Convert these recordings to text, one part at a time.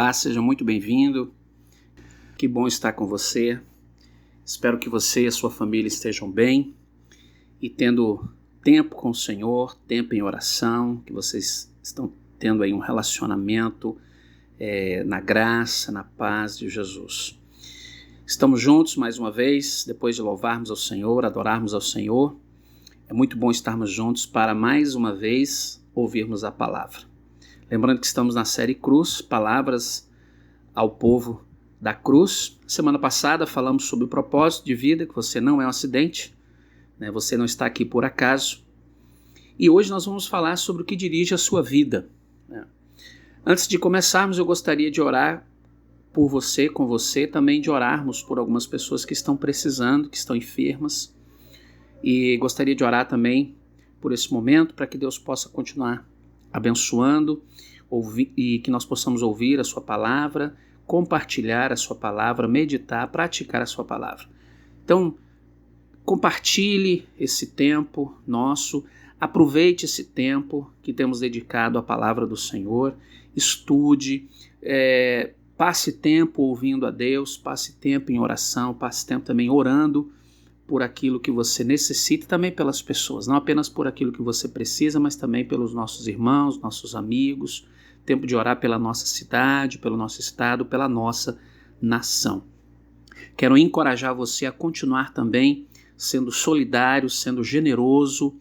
Olá, seja muito bem-vindo. Que bom estar com você. Espero que você e a sua família estejam bem e tendo tempo com o Senhor, tempo em oração, que vocês estão tendo aí um relacionamento na graça, na paz de Jesus. Estamos juntos mais uma vez, depois de louvarmos ao Senhor, adorarmos ao Senhor. É muito bom estarmos juntos para mais uma vez ouvirmos a palavra. Lembrando que estamos na série Cruz, Palavras ao Povo da Cruz. Semana passada falamos sobre o propósito de vida, que você não é um acidente, né? Você não está aqui por acaso. E hoje nós vamos falar sobre o que dirige a sua vida, né? Antes de começarmos, eu gostaria de orar por você, com você, também de orarmos por algumas pessoas que estão precisando, que estão enfermas. E gostaria de orar também por esse momento, para que Deus possa continuar abençoando e que nós possamos ouvir a sua palavra, compartilhar a sua palavra, meditar, praticar a sua palavra. Então, compartilhe esse tempo nosso, aproveite esse tempo que temos dedicado à palavra do Senhor, estude, passe tempo ouvindo a Deus, passe tempo em oração, passe tempo também orando por aquilo que você necessita e também pelas pessoas, não apenas por aquilo que você precisa, mas também pelos nossos irmãos, nossos amigos, tempo de orar pela nossa cidade, pelo nosso estado, pela nossa nação. Quero encorajar você a continuar também sendo solidário, sendo generoso,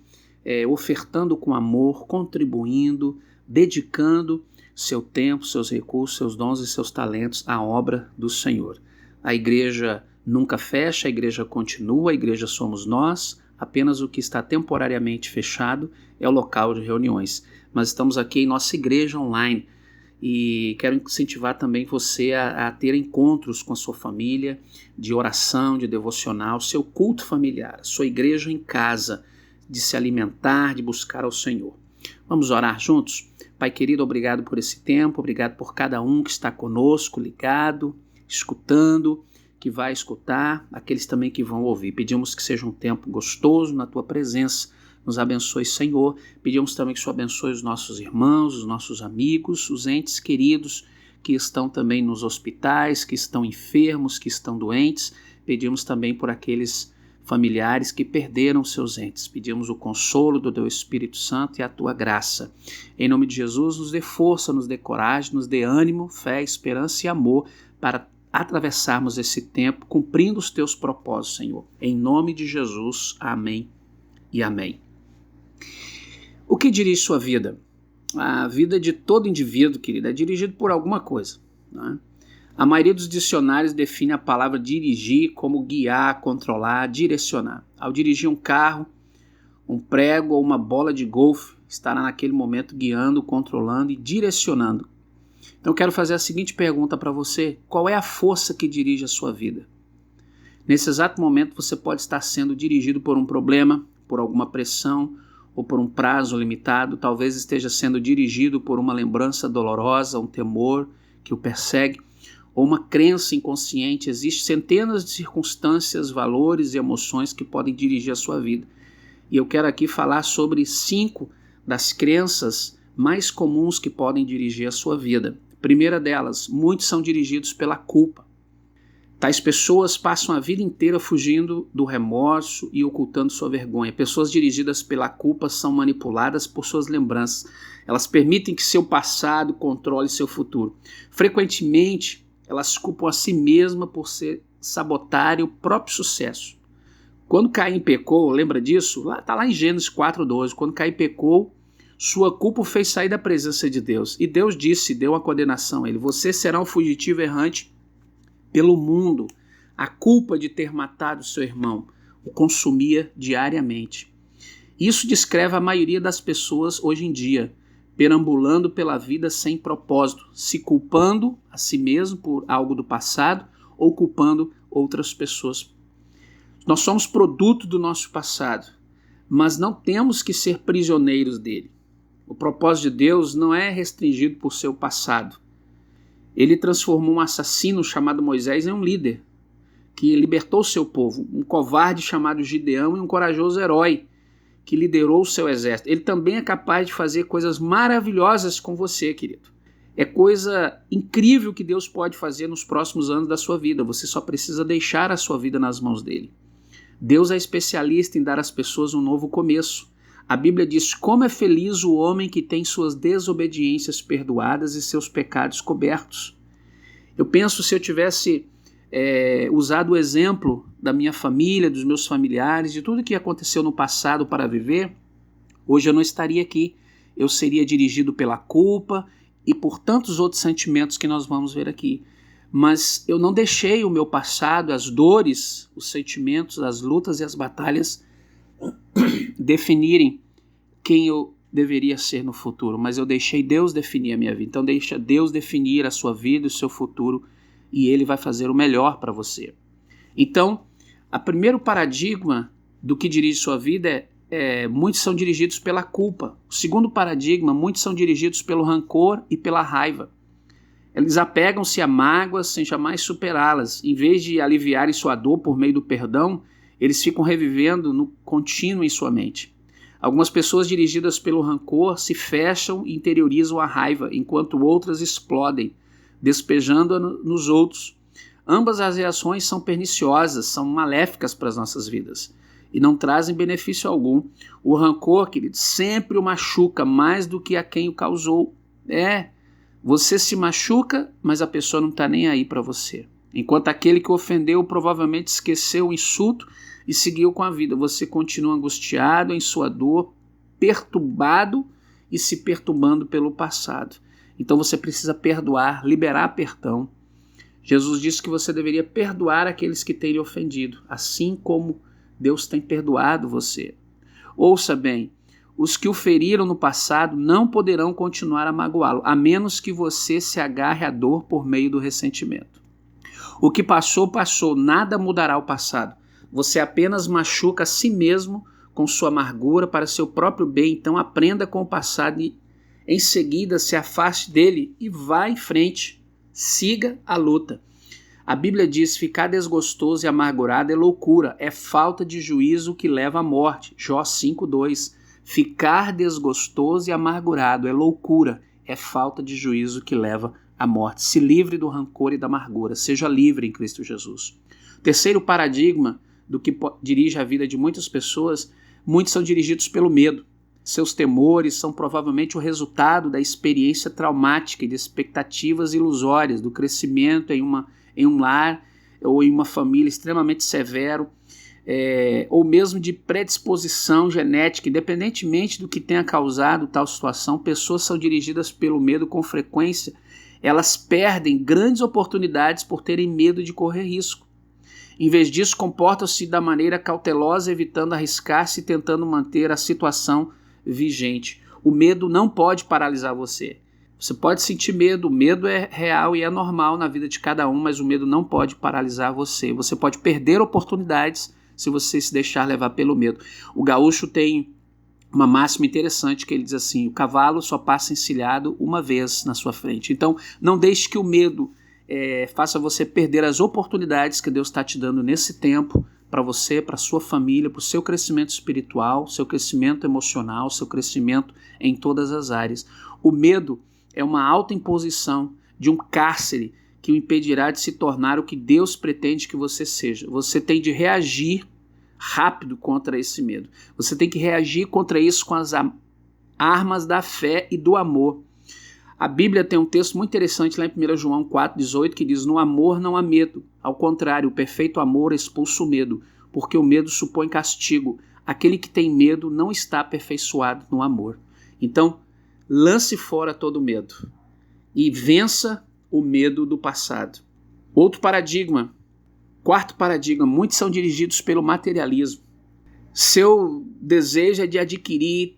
ofertando com amor, contribuindo, dedicando seu tempo, seus recursos, seus dons e seus talentos à obra do Senhor. A igreja nunca fecha, a igreja continua, a igreja somos nós, apenas o que está temporariamente fechado é o local de reuniões. Mas estamos aqui em nossa igreja online e quero incentivar também você a ter encontros com a sua família, de oração, de devocional, seu culto familiar, sua igreja em casa, de se alimentar, de buscar ao Senhor. Vamos orar juntos? Pai querido, obrigado por esse tempo, obrigado por cada um que está conosco, ligado, escutando, que vai escutar, aqueles também que vão ouvir. Pedimos que seja um tempo gostoso na Tua presença. Nos abençoe, Senhor. Pedimos também que o Senhor abençoe os nossos irmãos, os nossos amigos, os entes queridos que estão também nos hospitais, que estão enfermos, que estão doentes. Pedimos também por aqueles familiares que perderam seus entes. Pedimos o consolo do Teu Espírito Santo e a Tua graça. Em nome de Jesus, nos dê força, nos dê coragem, nos dê ânimo, fé, esperança e amor para atravessarmos esse tempo cumprindo os Teus propósitos, Senhor. Em nome de Jesus, amém e amém. O que dirige sua vida? A vida de todo indivíduo, querido, é dirigida por alguma coisa, né? A maioria dos dicionários define a palavra dirigir como guiar, controlar, direcionar. Ao dirigir um carro, um prego ou uma bola de golfe estará naquele momento guiando, controlando e direcionando. Então eu quero fazer a seguinte pergunta para você: qual é a força que dirige a sua vida? Nesse exato momento você pode estar sendo dirigido por um problema, por alguma pressão ou por um prazo limitado. Talvez esteja sendo dirigido por uma lembrança dolorosa, um temor que o persegue, ou uma crença inconsciente. Existem centenas de circunstâncias, valores e emoções que podem dirigir a sua vida. E eu quero aqui falar sobre 5 das crenças mais comuns que podem dirigir a sua vida. Primeira delas, muitos são dirigidos pela culpa. Tais pessoas passam a vida inteira fugindo do remorso e ocultando sua vergonha. Pessoas dirigidas pela culpa são manipuladas por suas lembranças. Elas permitem que seu passado controle seu futuro. Frequentemente, elas culpam a si mesmas por sabotarem o próprio sucesso. Quando Caim pecou, lembra disso? Está lá em Gênesis 4:12. Quando Caim pecou, sua culpa o fez sair da presença de Deus. E Deus deu a condenação a ele: você será um fugitivo errante pelo mundo. A culpa de ter matado seu irmão o consumia diariamente. Isso descreve a maioria das pessoas hoje em dia, perambulando pela vida sem propósito, se culpando a si mesmo por algo do passado ou culpando outras pessoas. Nós somos produto do nosso passado, mas não temos que ser prisioneiros dele. O propósito de Deus não é restringido por seu passado. Ele transformou um assassino chamado Moisés em um líder que libertou seu povo, um covarde chamado Gideão em um corajoso herói que liderou o seu exército. Ele também é capaz de fazer coisas maravilhosas com você, querido. É coisa incrível que Deus pode fazer nos próximos anos da sua vida. Você só precisa deixar a sua vida nas mãos dele. Deus é especialista em dar às pessoas um novo começo. A Bíblia diz: como é feliz o homem que tem suas desobediências perdoadas e seus pecados cobertos. Eu penso, se eu tivesse usado o exemplo da minha família, dos meus familiares, de tudo que aconteceu no passado para viver, hoje eu não estaria aqui. Eu seria dirigido pela culpa e por tantos outros sentimentos que nós vamos ver aqui. Mas eu não deixei o meu passado, as dores, os sentimentos, as lutas e as batalhas definirem quem eu deveria ser no futuro, mas eu deixei Deus definir a minha vida. Então deixa Deus definir a sua vida e o seu futuro, e Ele vai fazer o melhor para você. Então, o primeiro paradigma do que dirige sua vida muitos são dirigidos pela culpa. O segundo paradigma, muitos são dirigidos pelo rancor e pela raiva. Eles apegam-se a mágoas sem jamais superá-las. Em vez de aliviarem sua dor por meio do perdão, eles ficam revivendo no contínuo em sua mente. Algumas pessoas dirigidas pelo rancor se fecham e interiorizam a raiva, enquanto outras explodem, despejando-a nos outros. Ambas as reações são perniciosas, são maléficas para as nossas vidas e não trazem benefício algum. O rancor, querido, sempre o machuca mais do que a quem o causou. Você se machuca, mas a pessoa não está nem aí para você. Enquanto aquele que o ofendeu provavelmente esqueceu o insulto e seguiu com a vida. Você continua angustiado em sua dor, perturbado e se perturbando pelo passado. Então você precisa perdoar, liberar perdão. Jesus disse que você deveria perdoar aqueles que têm lhe ofendido, assim como Deus tem perdoado você. Ouça bem, os que o feriram no passado não poderão continuar a magoá-lo, a menos que você se agarre à dor por meio do ressentimento. O que passou, passou, nada mudará o passado. Você apenas machuca a si mesmo com sua amargura para seu próprio bem. Então aprenda com o passado e em seguida se afaste dele e vá em frente. Siga a luta. A Bíblia diz: ficar desgostoso e amargurado é loucura, é falta de juízo que leva à morte. Jó 5:2. Ficar desgostoso e amargurado é loucura, é falta de juízo que leva à morte. Se livre do rancor e da amargura, seja livre em Cristo Jesus. Terceiro paradigma do que dirige a vida de muitas pessoas, muitos são dirigidos pelo medo. Seus temores são provavelmente o resultado da experiência traumática e de expectativas ilusórias, do crescimento em um lar ou em uma família extremamente severo, ou mesmo de predisposição genética. Independentemente do que tenha causado tal situação, pessoas são dirigidas pelo medo com frequência. Elas perdem grandes oportunidades por terem medo de correr risco. Em vez disso, comportam-se da maneira cautelosa, evitando arriscar-se e tentando manter a situação vigente. O medo não pode paralisar você. Você pode sentir medo, o medo é real e é normal na vida de cada um, mas o medo não pode paralisar você. Você pode perder oportunidades se você se deixar levar pelo medo. O gaúcho tem uma máxima interessante que ele diz assim: o cavalo só passa encilhado uma vez na sua frente. Então, não deixe que o medo faça você perder as oportunidades que Deus está te dando nesse tempo para você, para sua família, para o seu crescimento espiritual, seu crescimento emocional, seu crescimento em todas as áreas. O medo é uma autoimposição de um cárcere que o impedirá de se tornar o que Deus pretende que você seja. Você tem de reagir rápido contra esse medo. Você tem que reagir contra isso com as armas da fé e do amor. A Bíblia tem um texto muito interessante lá em 1 João 4,18 que diz: no amor não há medo, ao contrário, o perfeito amor expulsa o medo, porque o medo supõe castigo. Aquele que tem medo não está aperfeiçoado no amor. Então, lance fora todo medo e vença o medo do passado. Outro paradigma, quarto paradigma, muitos são dirigidos pelo materialismo. Seu desejo é de adquirir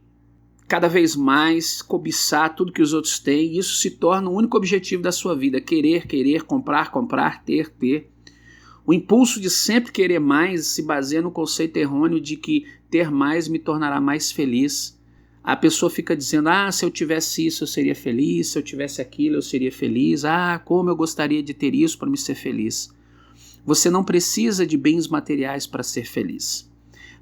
cada vez mais, cobiçar tudo que os outros têm, e isso se torna o único objetivo da sua vida: querer, comprar, ter. O impulso de sempre querer mais se baseia no conceito errôneo de que ter mais me tornará mais feliz. A pessoa fica dizendo: se eu tivesse isso eu seria feliz, se eu tivesse aquilo eu seria feliz, como eu gostaria de ter isso para me ser feliz. Você não precisa de bens materiais para ser feliz.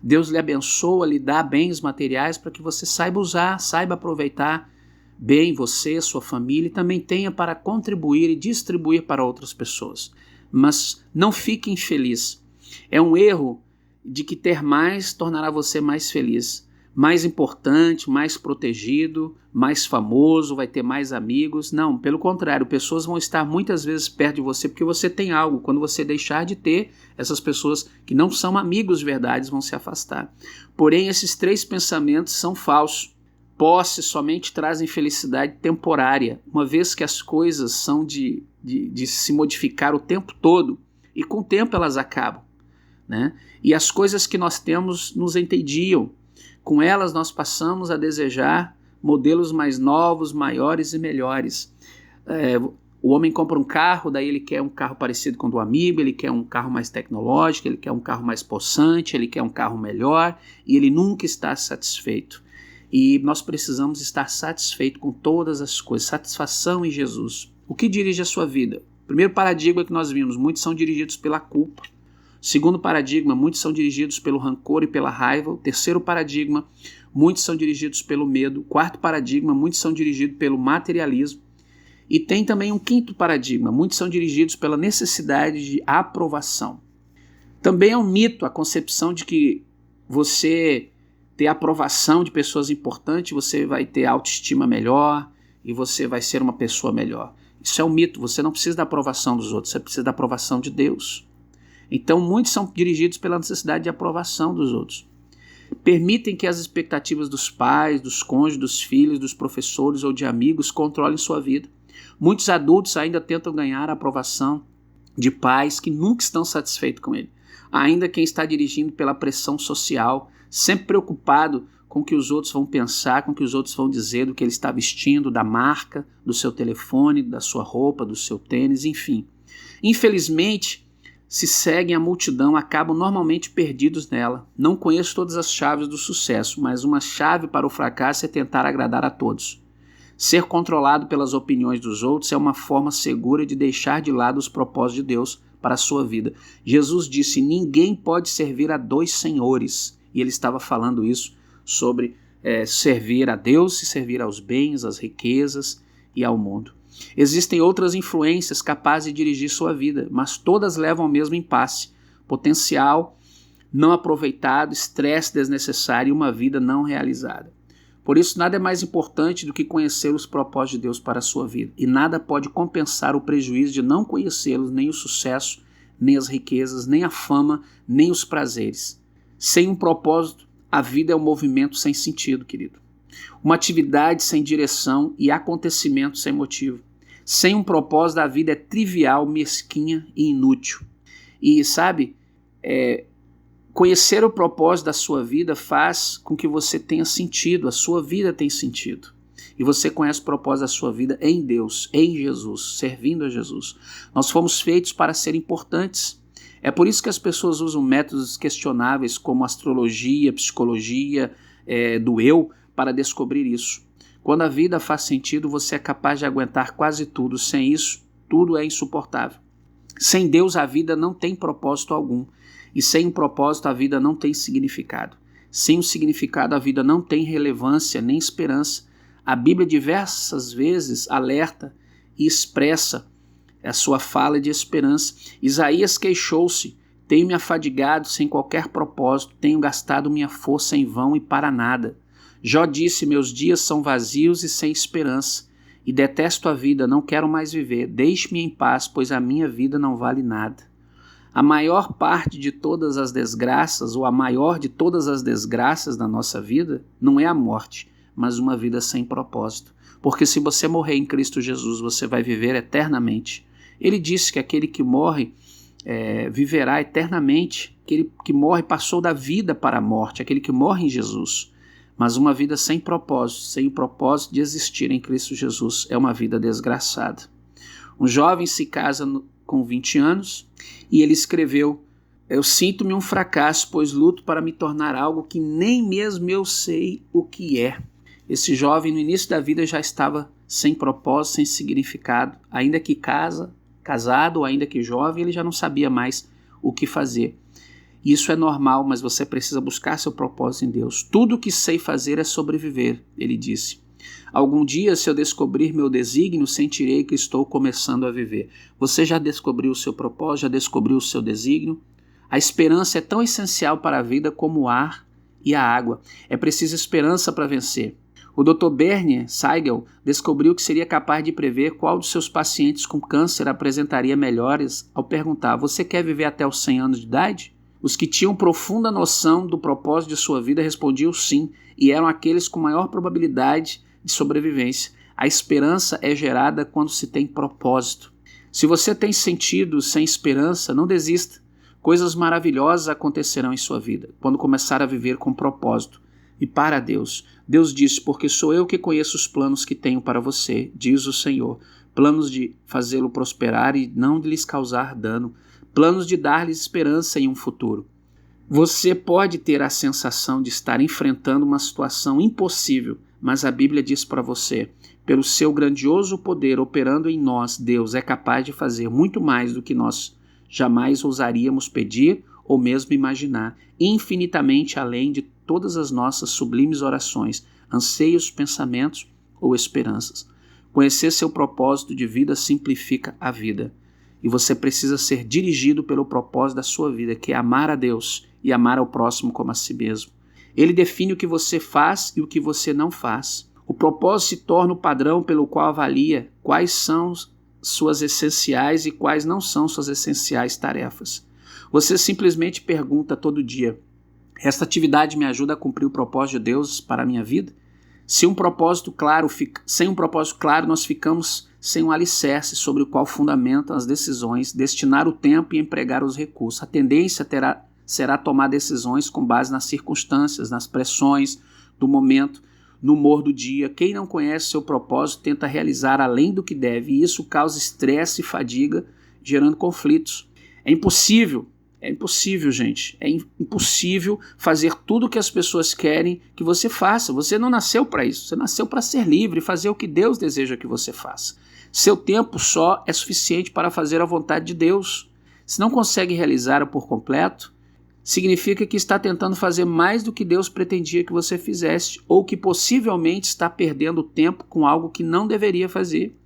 Deus lhe abençoa, lhe dá bens materiais para que você saiba usar, saiba aproveitar, bem você, sua família, e também tenha para contribuir e distribuir para outras pessoas. Mas não fique infeliz. É um erro de que ter mais tornará você mais feliz, mais importante, mais protegido, mais famoso, vai ter mais amigos. Não, pelo contrário, pessoas vão estar muitas vezes perto de você porque você tem algo. Quando você deixar de ter, essas pessoas que não são amigos verdadeiros vão se afastar. Porém, esses 3 pensamentos são falsos. Posse somente trazem felicidade temporária, uma vez que as coisas são de se modificar o tempo todo e com o tempo elas acabam, né? E as coisas que nós temos nos entediam. Com elas nós passamos a desejar modelos mais novos, maiores e melhores. O homem compra um carro, daí ele quer um carro parecido com o do amigo, ele quer um carro mais tecnológico, ele quer um carro mais possante, ele quer um carro melhor e ele nunca está satisfeito. E nós precisamos estar satisfeitos com todas as coisas, satisfação em Jesus. O que dirige a sua vida? O primeiro paradigma que nós vimos, muitos são dirigidos pela culpa. Segundo paradigma, muitos são dirigidos pelo rancor e pela raiva. O terceiro paradigma, muitos são dirigidos pelo medo. O quarto paradigma, muitos são dirigidos pelo materialismo. E tem também um quinto paradigma, muitos são dirigidos pela necessidade de aprovação. Também é um mito a concepção de que você ter aprovação de pessoas importantes, você vai ter autoestima melhor e você vai ser uma pessoa melhor. Isso é um mito, você não precisa da aprovação dos outros, você precisa da aprovação de Deus. Então muitos são dirigidos pela necessidade de aprovação dos outros. Permitem que as expectativas dos pais, dos cônjuges, dos filhos, dos professores ou de amigos controlem sua vida. Muitos adultos ainda tentam ganhar a aprovação de pais que nunca estão satisfeitos com ele. Ainda quem está dirigindo pela pressão social, sempre preocupado com o que os outros vão pensar, com o que os outros vão dizer do que ele está vestindo, da marca, do seu telefone, da sua roupa, do seu tênis, enfim. Infelizmente, se seguem a multidão, acabam normalmente perdidos nela. Não conheço todas as chaves do sucesso, mas uma chave para o fracasso é tentar agradar a todos. Ser controlado pelas opiniões dos outros é uma forma segura de deixar de lado os propósitos de Deus para a sua vida. Jesus disse, ninguém pode servir a 2 senhores. E ele estava falando isso sobre servir a Deus e servir aos bens, às riquezas e ao mundo. Existem outras influências capazes de dirigir sua vida, mas todas levam ao mesmo impasse, potencial não aproveitado, estresse desnecessário e uma vida não realizada. Por isso, nada é mais importante do que conhecer os propósitos de Deus para a sua vida, e nada pode compensar o prejuízo de não conhecê-los, nem o sucesso, nem as riquezas, nem a fama, nem os prazeres. Sem um propósito, a vida é um movimento sem sentido, querido. Uma atividade sem direção e acontecimento sem motivo. Sem um propósito, a vida é trivial, mesquinha e inútil. E sabe, conhecer o propósito da sua vida faz com que você tenha sentido, a sua vida tem sentido. E você conhece o propósito da sua vida em Deus, em Jesus, servindo a Jesus. Nós fomos feitos para ser importantes. É por isso que as pessoas usam métodos questionáveis como astrologia, psicologia, do eu, para descobrir isso. Quando a vida faz sentido, você é capaz de aguentar quase tudo. Sem isso, tudo é insuportável. Sem Deus, a vida não tem propósito algum. E sem um propósito, a vida não tem significado. Sem um significado, a vida não tem relevância nem esperança. A Bíblia diversas vezes alerta e expressa a sua fala de esperança. Isaías queixou-se, tenho me afadigado sem qualquer propósito, tenho gastado minha força em vão e para nada. Jó disse, meus dias são vazios e sem esperança, e detesto a vida, não quero mais viver, deixe-me em paz, pois a minha vida não vale nada. A maior parte de todas as desgraças, ou a maior de todas as desgraças da nossa vida, não é a morte, mas uma vida sem propósito. Porque se você morrer em Cristo Jesus, você vai viver eternamente. Ele disse que aquele que morre viverá eternamente. Aquele que morre passou da vida para a morte, aquele que morre em Jesus. Mas uma vida sem propósito, sem o propósito de existir em Cristo Jesus, é uma vida desgraçada. Um jovem se casa com 20 anos e ele escreveu, eu sinto-me um fracasso, pois luto para me tornar algo que nem mesmo eu sei o que é. Esse jovem no início da vida já estava sem propósito, sem significado, ainda que casado ou ainda que jovem, ele já não sabia mais o que fazer. Isso é normal, mas você precisa buscar seu propósito em Deus. Tudo o que sei fazer é sobreviver, ele disse. Algum dia, se eu descobrir meu desígnio, sentirei que estou começando a viver. Você já descobriu o seu propósito? Já descobriu o seu desígnio? A esperança é tão essencial para a vida como o ar e a água. É preciso esperança para vencer. O Dr. Bernie Siegel descobriu que seria capaz de prever qual dos seus pacientes com câncer apresentaria melhores ao perguntar: você quer viver até os 100 anos de idade? Os que tinham profunda noção do propósito de sua vida respondiam sim, e eram aqueles com maior probabilidade de sobrevivência. A esperança é gerada quando se tem propósito. Se você tem sentido sem esperança, não desista. Coisas maravilhosas acontecerão em sua vida quando começar a viver com propósito e para Deus. Deus disse: porque sou eu que conheço os planos que tenho para você, diz o Senhor, planos de fazê-lo prosperar e não de lhes causar dano, planos de dar-lhes esperança em um futuro. Você pode ter a sensação de estar enfrentando uma situação impossível, mas a Bíblia diz para você: pelo seu grandioso poder operando em nós, Deus é capaz de fazer muito mais do que nós jamais ousaríamos pedir ou mesmo imaginar, infinitamente além de todas as nossas sublimes orações, anseios, pensamentos ou esperanças. Conhecer seu propósito de vida simplifica a vida. E você precisa ser dirigido pelo propósito da sua vida, que é amar a Deus e amar ao próximo como a si mesmo. Ele define o que você faz e o que você não faz. O propósito se torna o padrão pelo qual avalia quais são suas essenciais e quais não são suas essenciais tarefas. Você simplesmente pergunta todo dia: esta atividade me ajuda a cumprir o propósito de Deus para a minha vida? Sem um propósito claro, nós ficamos sem um alicerce sobre o qual fundamentam as decisões, destinar o tempo e empregar os recursos. A tendência será tomar decisões com base nas circunstâncias, nas pressões do momento, no humor do dia. Quem não conhece seu propósito tenta realizar além do que deve, e isso causa estresse e fadiga, gerando conflitos. É impossível, gente. É impossível fazer tudo o que as pessoas querem que você faça. Você não nasceu para isso. Você nasceu para ser livre e fazer o que Deus deseja que você faça. Seu tempo só é suficiente para fazer a vontade de Deus. Se não consegue realizar-a por completo, significa que está tentando fazer mais do que Deus pretendia que você fizesse, ou que possivelmente está perdendo tempo com algo que não deveria fazer.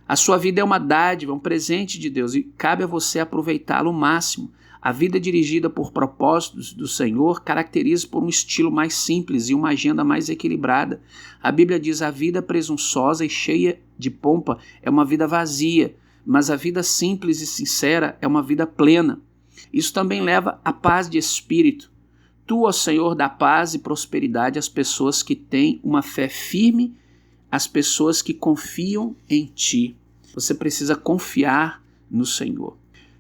A sua vida é uma dádiva, um presente de Deus, e cabe a você aproveitá-lo ao máximo. A vida dirigida por propósitos do Senhor caracteriza por um estilo mais simples e uma agenda mais equilibrada. A Bíblia diz: a vida presunçosa e cheia de pompa é uma vida vazia, mas a vida simples e sincera é uma vida plena. Isso também leva à paz de espírito. Tu, ó Senhor, dá paz e prosperidade às pessoas que têm uma fé firme, às pessoas que confiam em Ti. Você precisa confiar no Senhor.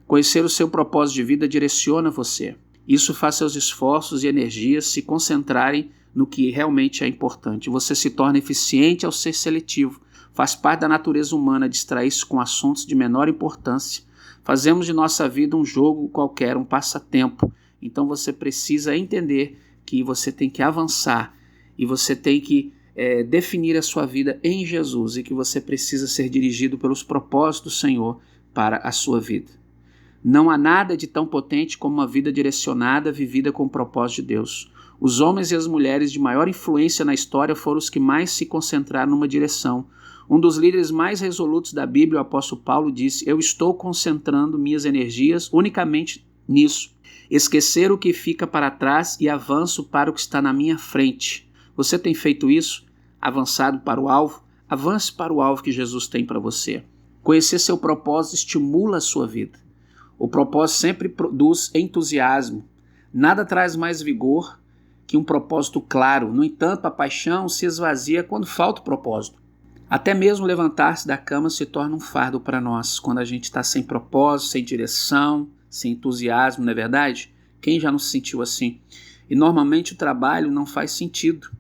Conhecer o seu propósito de vida direciona você. Isso faz seus esforços e energias se concentrarem no que realmente é importante. Você se torna eficiente ao ser seletivo. Faz parte da natureza humana distrair-se com assuntos de menor importância. Fazemos de nossa vida um jogo qualquer, um passatempo. Então você precisa entender que você tem que avançar e você tem que definir a sua vida em Jesus, e que você precisa ser dirigido pelos propósitos do Senhor para a sua vida. Não há nada de tão potente como uma vida direcionada, vivida com o propósito de Deus. Os homens e as mulheres de maior influência na história foram os que mais se concentraram numa direção. Um dos líderes mais resolutos da Bíblia, o apóstolo Paulo, disse: eu estou concentrando minhas energias unicamente nisso. Esquecer o que fica para trás e avanço para o que está na minha frente. Você tem feito isso? Avançado para o alvo? Avance para o alvo que Jesus tem para você. Conhecer seu propósito estimula a sua vida. O propósito sempre produz entusiasmo. Nada traz mais vigor que um propósito claro. No entanto, a paixão se esvazia quando falta o propósito. Até mesmo levantar-se da cama se torna um fardo para nós, quando a gente está sem propósito, sem direção, sem entusiasmo, não é verdade? Quem já não se sentiu assim? E normalmente o trabalho não faz sentido.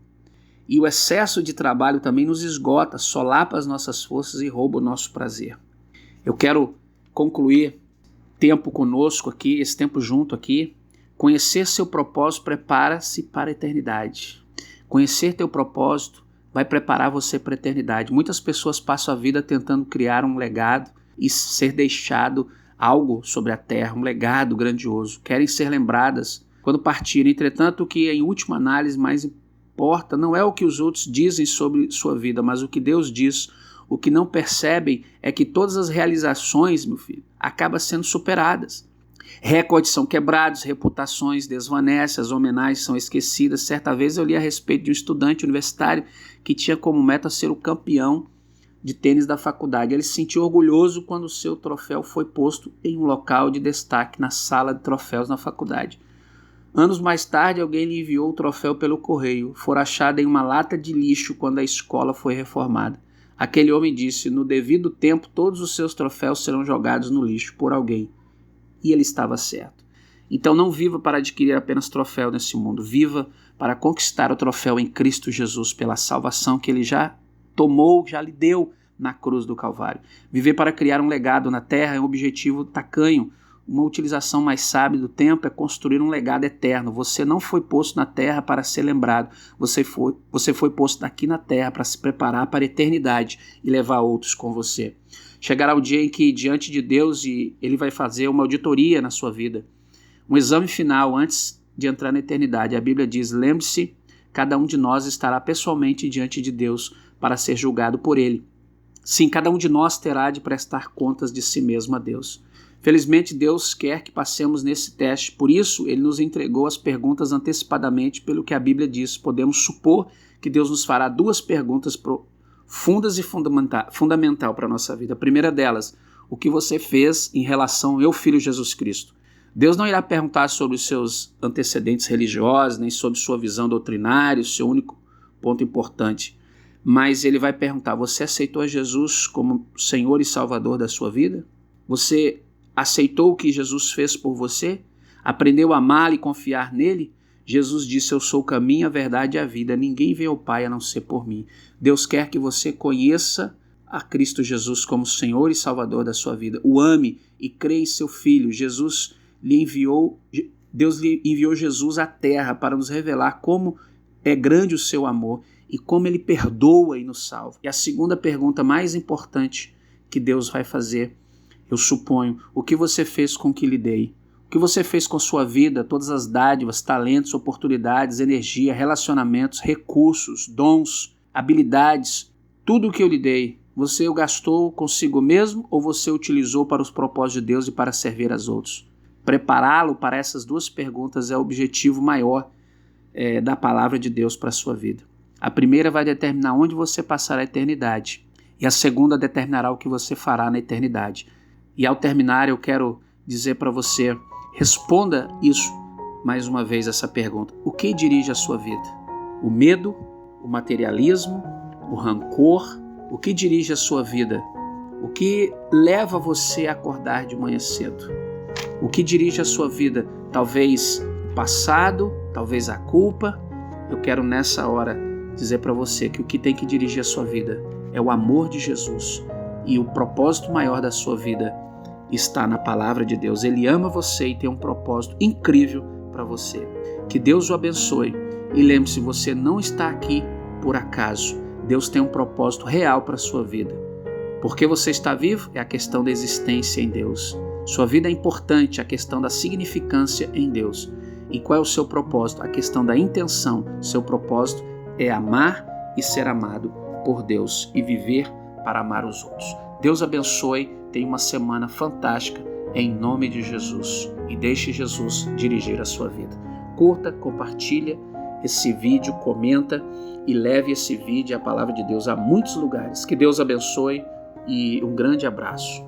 E o excesso de trabalho também nos esgota, solapa as nossas forças e rouba o nosso prazer. Eu quero concluir tempo conosco aqui, esse tempo junto aqui. Conhecer seu propósito prepara-se para a eternidade. Conhecer teu propósito vai preparar você para a eternidade. Muitas pessoas passam a vida tentando criar um legado e ser deixado algo sobre a terra, um legado grandioso. Querem ser lembradas quando partirem. Entretanto, o que em última análise mais importa não é o que os outros dizem sobre sua vida, mas o que Deus diz. O que não percebem é que todas as realizações, meu filho, acabam sendo superadas. Recordes são quebrados, reputações desvanecem, as homenagens são esquecidas. Certa vez eu li a respeito de um estudante universitário que tinha como meta ser o campeão de tênis da faculdade. Ele se sentiu orgulhoso quando o seu troféu foi posto em um local de destaque na sala de troféus na faculdade. Anos mais tarde, alguém lhe enviou o troféu pelo correio. Fora achado em uma lata de lixo quando a escola foi reformada. Aquele homem disse: no devido tempo, todos os seus troféus serão jogados no lixo por alguém. E ele estava certo. Então não viva para adquirir apenas troféu nesse mundo. Viva para conquistar o troféu em Cristo Jesus pela salvação que ele já tomou, já lhe deu na cruz do Calvário. Viver para criar um legado na terra é um objetivo tacanho. Uma utilização mais sábia do tempo é construir um legado eterno. Você não foi posto na terra para ser lembrado. Você foi posto aqui na terra para se preparar para a eternidade e levar outros com você. Chegará o dia em que, diante de Deus, Ele vai fazer uma auditoria na sua vida. Um exame final antes de entrar na eternidade. A Bíblia diz: lembre-se, cada um de nós estará pessoalmente diante de Deus para ser julgado por Ele. Sim, cada um de nós terá de prestar contas de si mesmo a Deus. Felizmente, Deus quer que passemos nesse teste, por isso Ele nos entregou as perguntas antecipadamente pelo que a Bíblia diz. Podemos supor que Deus nos fará duas perguntas profundas e fundamental para a nossa vida. A primeira delas: o que você fez em relação ao meu Filho Jesus Cristo? Deus não irá perguntar sobre os seus antecedentes religiosos, nem sobre sua visão doutrinária, o seu único ponto importante. Mas Ele vai perguntar: você aceitou a Jesus como Senhor e Salvador da sua vida? Você aceitou o que Jesus fez por você? Aprendeu a amá-lo e confiar nele? Jesus disse: eu sou o caminho, a verdade e a vida. Ninguém vê ao Pai a não ser por mim. Deus quer que você conheça a Cristo Jesus como Senhor e Salvador da sua vida. O ame e crê em seu Filho. Deus lhe enviou Jesus à terra para nos revelar como é grande o seu amor e como Ele perdoa e nos salva. E a segunda pergunta mais importante que Deus vai fazer, eu suponho: o que você fez com o que lhe dei? O que você fez com sua vida, todas as dádivas, talentos, oportunidades, energia, relacionamentos, recursos, dons, habilidades, tudo o que eu lhe dei, você o gastou consigo mesmo ou você utilizou para os propósitos de Deus e para servir aos outros? Prepará-lo para essas duas perguntas é o objetivo maior da palavra de Deus para a sua vida. A primeira vai determinar onde você passará a eternidade e a segunda determinará o que você fará na eternidade. E ao terminar, eu quero dizer para você: responda isso mais uma vez, essa pergunta: o que dirige a sua vida? O medo, o materialismo, o rancor? O que dirige a sua vida? O que leva você a acordar de manhã cedo? O que dirige a sua vida? Talvez o passado, talvez a culpa. Eu quero nessa hora dizer para você que o que tem que dirigir a sua vida é o amor de Jesus. E o propósito maior da sua vida está na palavra de Deus. Ele ama você e tem um propósito incrível para você. Que Deus o abençoe. E lembre-se, você não está aqui por acaso. Deus tem um propósito real para a sua vida. Por que você está vivo? É a questão da existência em Deus. Sua vida é importante, a questão da significância em Deus. E qual é o seu propósito? A questão da intenção. Seu propósito é amar e ser amado por Deus e viver para amar os outros. Deus abençoe, tenha uma semana fantástica em nome de Jesus e deixe Jesus dirigir a sua vida. Curta, compartilha esse vídeo, comenta e leve esse vídeo, a palavra de Deus, a muitos lugares. Que Deus abençoe e um grande abraço.